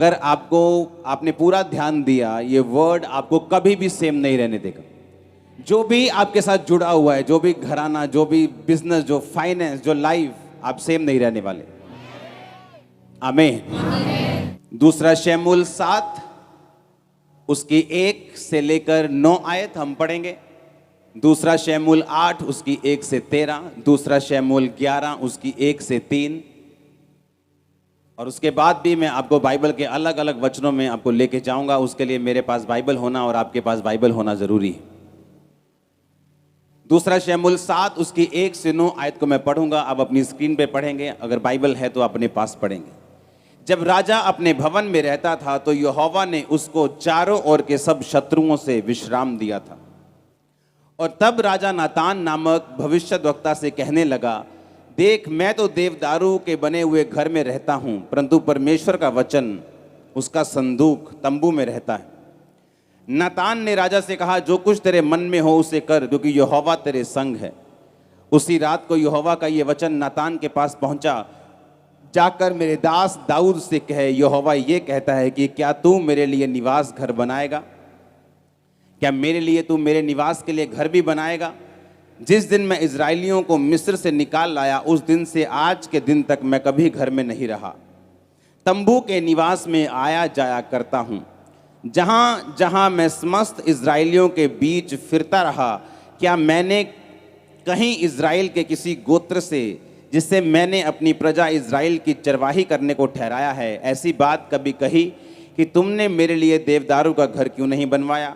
अगर आपने पूरा ध्यान दिया, ये वर्ड आपको कभी भी सेम नहीं रहने देगा। जो भी आपके साथ जुड़ा हुआ है, जो भी घराना, जो भी बिजनेस, जो फाइनेंस, जो लाइफ, आप सेम नहीं रहने वाले। आमीन। दूसरा शमूएल 7 उसकी 1 से लेकर 9 आयत हम पढ़ेंगे। दूसरा शमूएल 8 उसकी 1 से 13। दूसरा शमूएल 11 उसकी 1 से 3। और उसके बाद भी मैं आपको बाइबल के अलग अलग वचनों में आपको लेके जाऊंगा। उसके लिए मेरे पास बाइबल होना और आपके पास बाइबल होना जरूरी है। दूसरा शमूएल 7 उसकी 1 से 9 आयत को मैं पढ़ूंगा। आप अपनी स्क्रीन पे पढ़ेंगे, अगर बाइबल है तो अपने पास पढ़ेंगे। जब राजा अपने भवन में रहता था तो यहोवा ने उसको चारों ओर के सब शत्रुओं से विश्राम दिया था। और तब राजा नातान नामक भविष्यद्वक्ता से कहने लगा, देख, मैं तो देवदारू के बने हुए घर में रहता हूं, परंतु परमेश्वर का वचन, उसका संदूक तंबू में रहता है। नातान ने राजा से कहा, जो कुछ तेरे मन में हो उसे कर, क्योंकि यहोवा तेरे संग है। उसी रात को यहोवा का ये वचन नातान के पास पहुंचा, जाकर मेरे दास दाऊद से कहे, यहोवा ये कहता है कि क्या तू मेरे लिए निवास घर बनाएगा? क्या मेरे लिए तू मेरे निवास के लिए घर भी बनाएगा? जिस दिन मैं इजराइलियों को मिस्र से निकाल लाया, उस दिन से आज के दिन तक मैं कभी घर में नहीं रहा, तंबू के निवास में आया जाया करता हूँ। जहाँ जहाँ मैं समस्त इजराइलियों के बीच फिरता रहा, क्या मैंने कहीं इजराइल के किसी गोत्र से, जिससे मैंने अपनी प्रजा इजराइल की चरवाही करने को ठहराया है, ऐसी बात कभी कही कि तुमने मेरे लिए देवदारू का घर क्यों नहीं बनवाया?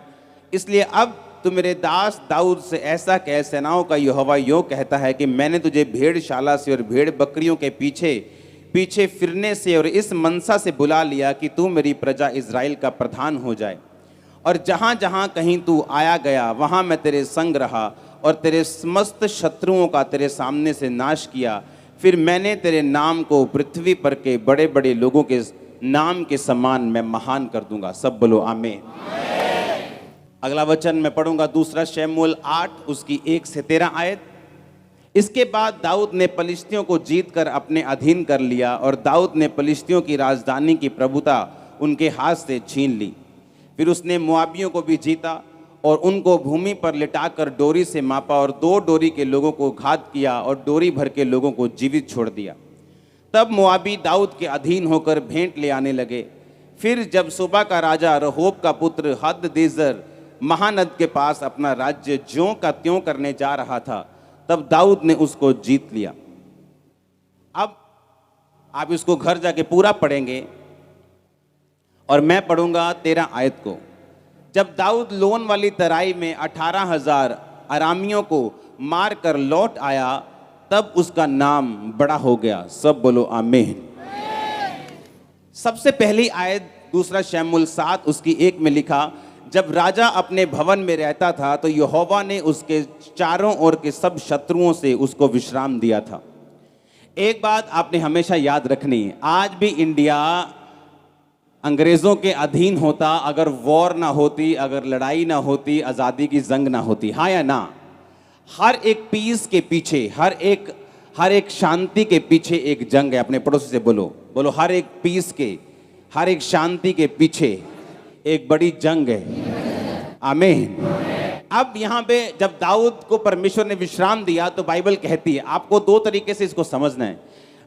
इसलिए अब तू मेरे दास दाऊद से ऐसा कह, सेनाओं का यहोवा यो कहता है कि मैंने तुझे भेड़शाला से और भेड़ बकरियों के पीछे पीछे फिरने से और इस मनसा से बुला लिया कि तू मेरी प्रजा इजराइल का प्रधान हो जाए। और जहाँ जहाँ कहीं तू आया गया, वहाँ मैं तेरे संग रहा और तेरे समस्त शत्रुओं का तेरे सामने से नाश किया। फिर मैंने तेरे नाम को पृथ्वी पर के बड़े बड़े लोगों के नाम के समान मैं महान कर दूंगा। सब बोलो आमीन। अगला वचन मैं पढ़ूंगा, दूसरा शमूएल 8 उसकी 1 से 13 आयत। इसके बाद दाऊद ने पलिश्तियों को जीतकर अपने अधीन कर लिया, और दाऊद ने पलिश्तियों की राजधानी की प्रभुता उनके हाथ से छीन ली। फिर उसने मोआबियों को भी जीता और उनको भूमि पर लिटाकर डोरी से मापा, और 2 डोरी के लोगों को घात किया और डोरी भर के लोगों को जीवित छोड़ दिया। तब मोआबी दाऊद के अधीन होकर भेंट ले आने लगे। फिर जब सोबा का राजा रहोब का पुत्र हददेजर महानद के पास अपना राज्य ज्यों का त्यों करने जा रहा था, तब दाऊद ने उसको जीत लिया। अब आप इसको घर जाके पूरा पढ़ेंगे और मैं पढ़ूंगा 13 आयत को। जब दाऊद लोन वाली तराई में 18,000 अरामियों को मार कर लौट आया, तब उसका नाम बड़ा हो गया। सब बोलो आमीन। सबसे पहली आयत दूसरा शमूएल 7 उसकी 1 में लिखा, जब राजा अपने भवन में रहता था तो यहोवा ने उसके चारों ओर के सब शत्रुओं से उसको विश्राम दिया था। एक बात आपने हमेशा याद रखनी, आज भी इंडिया अंग्रेजों के अधीन होता अगर वॉर ना होती, अगर लड़ाई ना होती, आज़ादी की जंग ना होती। हाँ या ना? हर एक पीस के पीछे, हर एक शांति के पीछे एक जंग है। अपने पड़ोसी से बोलो, हर एक पीस के, हर एक शांति के पीछे एक बड़ी जंग है। आमीन। अब यहाँ पे जब दाऊद को परमेश्वर ने विश्राम दिया, तो बाइबल कहती है, आपको 2 तरीके से इसको समझना है।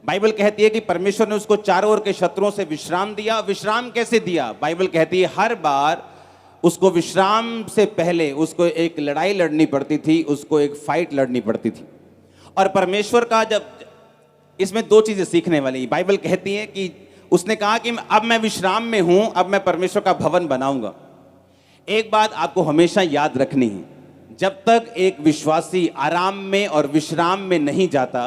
बाइबल कहती है कि परमेश्वर ने उसको चारों ओर के शत्रुओं से विश्राम दिया। विश्राम कैसे दिया? बाइबल कहती है हर बार उसको विश्राम से पहले उसको एक लड़ाई लड़नी पड़ती थी, उसको एक फाइट लड़नी पड़ती थी। और परमेश्वर का जब इसमें 2 चीजें सीखने वाली। बाइबल कहती है कि उसने कहा कि अब मैं विश्राम में हूं, अब मैं परमेश्वर का भवन बनाऊंगा। एक बात आपको हमेशा याद रखनी है, जब तक एक विश्वासी आराम में और विश्राम में नहीं जाता,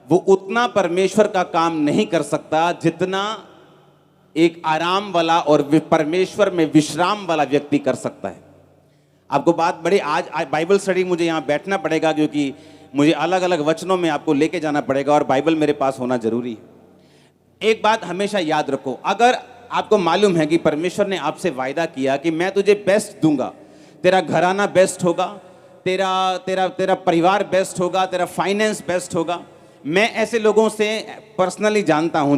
वो उतना परमेश्वर का काम नहीं कर सकता जितना एक आराम वाला और परमेश्वर में विश्राम वाला व्यक्ति कर सकता है। आपको बात बड़ी, आज बाइबल स्टडी मुझे यहाँ बैठना पड़ेगा, क्योंकि मुझे अलग अलग वचनों में आपको लेके जाना पड़ेगा और बाइबल मेरे पास होना जरूरी है। एक बात हमेशा याद रखो, अगर आपको मालूम है कि परमेश्वर ने आपसे वायदा किया कि मैं तुझे बेस्ट दूंगा, तेरा घराना बेस्ट होगा, तेरा तेरा तेरा परिवार बेस्ट होगा, तेरा फाइनेंस बेस्ट होगा। मैं ऐसे लोगों से पर्सनली जानता हूं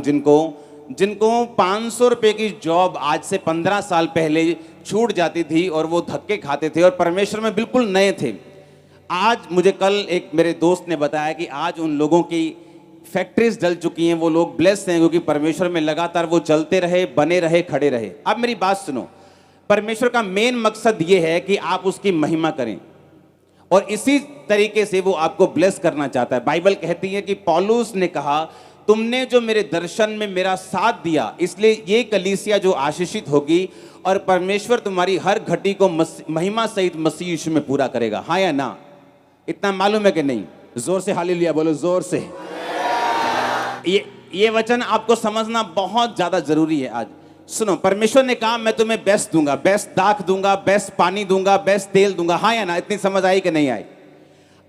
जिनको 500 रुपए की जॉब आज से 15 साल पहले छूट जाती थी और वो धक्के खाते थे और परमेश्वर में बिल्कुल नए थे। आज मुझे कल एक मेरे दोस्त ने बताया कि आज उन लोगों की फैक्ट्रीज जल चुकी हैं, वो लोग ब्लेस्ड हैं क्योंकि परमेश्वर में लगातार वो चलते रहे, बने रहे, खड़े रहे। अब मेरी बात सुनो, परमेश्वर का मेन मकसद ये है कि आप उसकी महिमा करें और इसी तरीके से वो आपको ब्लेस करना चाहता है। बाइबल कहती है कि पौलुस ने कहा, तुमने जो मेरे दर्शन में मेरा साथ दिया, इसलिए ये कलीसिया जो आशीषित होगी और परमेश्वर तुम्हारी हर घटी को महिमा सहित मसीह यीशु में पूरा करेगा। हाँ या ना? इतना मालूम है कि नहीं? जोर से हालेलुया बोलो, जोर से। ये वचन आपको समझना बहुत ज्यादा जरूरी है। आज सुनो, परमेश्वर ने कहा मैं तुम्हें बेस्ट दूंगा, बेस्ट दाख दूंगा, बेस्ट पानी दूंगा, बेस्ट तेल दूंगा। हाँ या ना? इतनी समझ आई कि नहीं आई?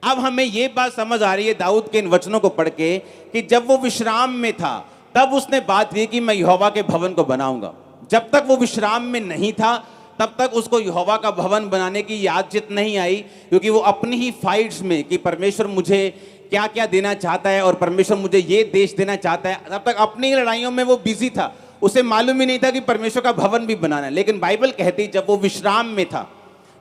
अब हमें ये बात समझ आ रही है दाऊद के इन वचनों को पढ़ के कि जब वो विश्राम में था तब उसने बात की कि मैं यहोवा के भवन को बनाऊंगा। जब तक वो विश्राम में नहीं था तब तक उसको यहोवा का भवन बनाने की यादचित नहीं आई, क्योंकि वो अपनी ही फाइट्स में कि परमेश्वर मुझे क्या क्या देना चाहता है और परमेश्वर मुझे ये देश देना चाहता है, तब तक अपनी लड़ाइयों में वो बिजी था। उसे मालूम ही नहीं था कि परमेश्वर का भवन भी बनाना है। लेकिन बाइबल कहती जब वो विश्राम में था,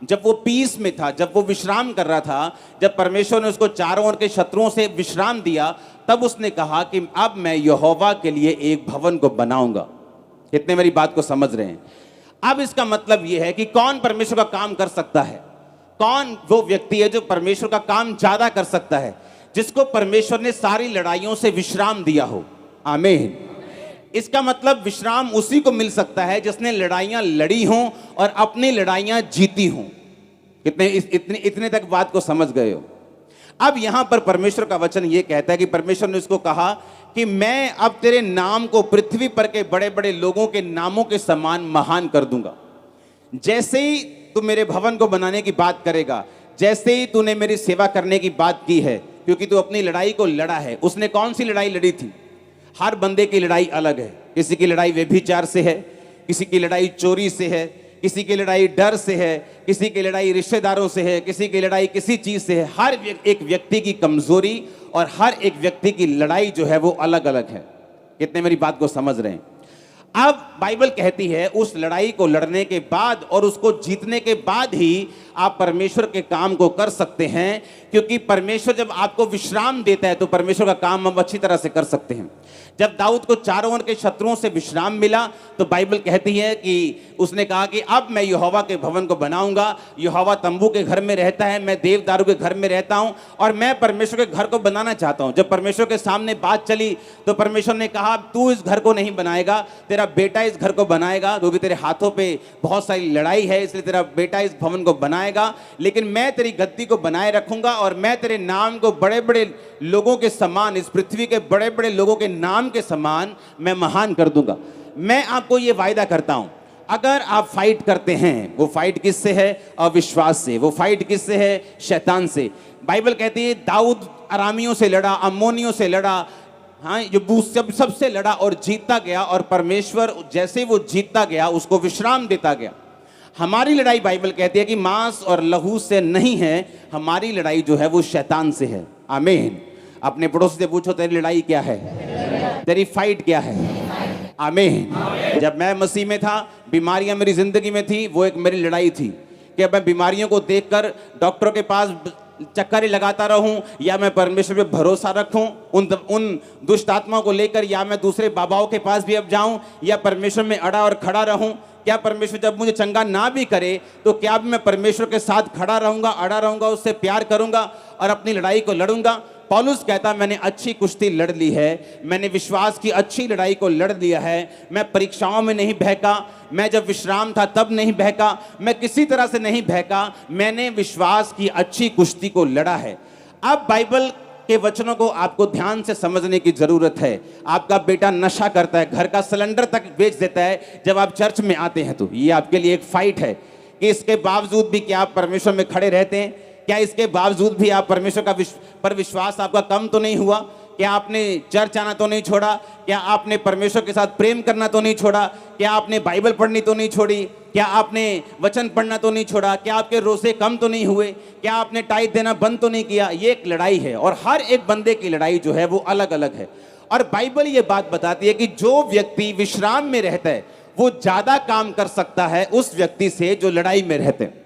जब वो पीस में था, जब वो विश्राम कर रहा था, जब परमेश्वर ने उसको चारों ओर के शत्रुओं से विश्राम दिया, तब उसने कहा कि अब मैं यहोवा के लिए एक भवन को बनाऊंगा। कितने मेरी बात को समझ रहे हैं? अब इसका मतलब यह है कि कौन परमेश्वर का काम कर सकता है? कौन वो व्यक्ति है जो परमेश्वर का काम ज्यादा कर सकता है? जिसको परमेश्वर ने सारी लड़ाइयों से विश्राम दिया हो। आमीन। इसका मतलब विश्राम उसी को मिल सकता है जिसने लड़ाइयां लड़ी हों और अपनी लड़ाइयां जीती हों। इतने तक बात को समझ गए हो? अब यहां पर परमेश्वर का वचन यह कहता है कि परमेश्वर ने उसको कहा कि मैं अब तेरे नाम को पृथ्वी पर के बड़े बड़े लोगों के नामों के समान महान कर दूंगा। जैसे ही तू मेरे भवन को बनाने की बात करेगा, जैसे ही तूने मेरी सेवा करने की बात की है, क्योंकि तू अपनी लड़ाई को लड़ा है। उसने कौन सी लड़ाई लड़ी थी? हर बंदे की लड़ाई अलग है। किसी की लड़ाई व्यभिचार से है, किसी की लड़ाई चोरी से है, किसी की लड़ाई डर से है, किसी की लड़ाई रिश्तेदारों से है, किसी की लड़ाई किसी चीज से है। हर एक व्यक्ति की कमजोरी और हर एक व्यक्ति की लड़ाई जो है वो अलग अलग है। कितने मेरी बात को समझ रहे हैं? अब बाइबल कहती है उस लड़ाई को लड़ने के बाद और उसको जीतने के बाद ही आप परमेश्वर के काम को कर सकते हैं, क्योंकि परमेश्वर जब आपको विश्राम देता है तो परमेश्वर का काम हम अच्छी तरह से कर सकते हैं। जब दाऊद को चारों ओर के शत्रुओं से विश्राम मिला तो बाइबल कहती है कि उसने कहा कि अब मैं यहोवा के भवन को बनाऊंगा। यहोवा तंबू के घर में रहता है, मैं देवदारू के घर में रहता हूं और मैं परमेश्वर के घर को बनाना चाहता हूं। जब परमेश्वर के सामने बात चली तो परमेश्वर ने कहा तू इस घर को नहीं बनाएगा, तेरा बेटा इस घर को बनाएगा, क्योंकि तेरे हाथों पे बहुत सारी लड़ाई है, इसलिए तेरा बेटा इस भवन को बनाएगा। लेकिन मैं तेरी गद्दी को बनाए रखूंगा और मैं तेरे नाम को बड़े बड़े लोगों के समान, इस पृथ्वी के बड़े बड़े लोगों के नाम के समान मैं महान कर दूंगा। मैं आपको यह वायदा करता हूं, अगर आप फाइट करते हैं, वो फाइट किससे है? अविश्वास से। वो फाइट किससे है? शैतान से। बाइबल कहती है दाऊद अरामियों से लड़ा, अम्मोनियों से लड़ा, हाँ, यबूस सबसे लड़ा और जीतता गया। और परमेश्वर जैसे वो जीतता गया उसको विश्राम देता गया। हमारी लड़ाई बाइबल कहती है कि मांस और लहू से नहीं है, हमारी लड़ाई जो है वो शैतान से है। आमीन। अपने पड़ोसी से पूछो तेरी लड़ाई क्या है, तेरी फाइट क्या है। आमीन। जब मैं मसीह में था, बीमारियां मेरी जिंदगी में थी, वो एक मेरी लड़ाई थी कि मैं बीमारियों को देखकर डॉक्टरों के पास चक्कर लगाता रहूं या मैं परमेश्वर पे भरोसा रखूं उन दुष्ट आत्माओं को लेकर, या मैं दूसरे बाबाओं के पास भी अब जाऊं या परमेश्वर में अड़ा और खड़ा रहूं। क्या परमेश्वर जब मुझे चंगा ना भी करे तो क्या भी मैं परमेश्वर के साथ खड़ा रहूंगा, अड़ा रहूंगा, उससे प्यार करूंगा और अपनी लड़ाई को लड़ूंगा। पौलुस कहता मैंने अच्छी कुश्ती लड़ ली है, मैंने विश्वास की अच्छी लड़ाई को लड़ लिया है। मैं परीक्षाओं में नहीं बहका, मैं जब विश्राम था तब नहीं बहका, मैं किसी तरह से नहीं बहका, मैंने विश्वास की अच्छी कुश्ती को लड़ा है। अब बाइबल के वचनों को आपको ध्यान से समझने की जरूरत है। आपका बेटा नशा करता है, घर का सिलेंडर तक बेच देता है जब आप चर्च में आते हैं, तो ये आपके लिए एक फाइट है कि इसके बावजूद भी क्या आप परमेश्वर में खड़े रहते हैं? क्या इसके बावजूद भी आप परमेश्वर का पर विश्वास आपका कम तो नहीं हुआ? क्या आपने चर्च आना तो नहीं छोड़ा? क्या आपने परमेश्वर के साथ प्रेम करना तो नहीं छोड़ा? क्या आपने बाइबल पढ़नी तो नहीं छोड़ी? क्या आपने वचन पढ़ना तो नहीं छोड़ा? क्या आपके रोजे कम तो नहीं हुए? क्या आपने टाइट देना बंद तो नहीं किया? ये एक लड़ाई है और हर एक बंदे की लड़ाई जो है वो अलग अलग है। और बाइबल ये बात बताती है कि जो व्यक्ति विश्राम में रहता है वो ज्यादा काम कर सकता है उस व्यक्ति से जो लड़ाई में रहते हैं।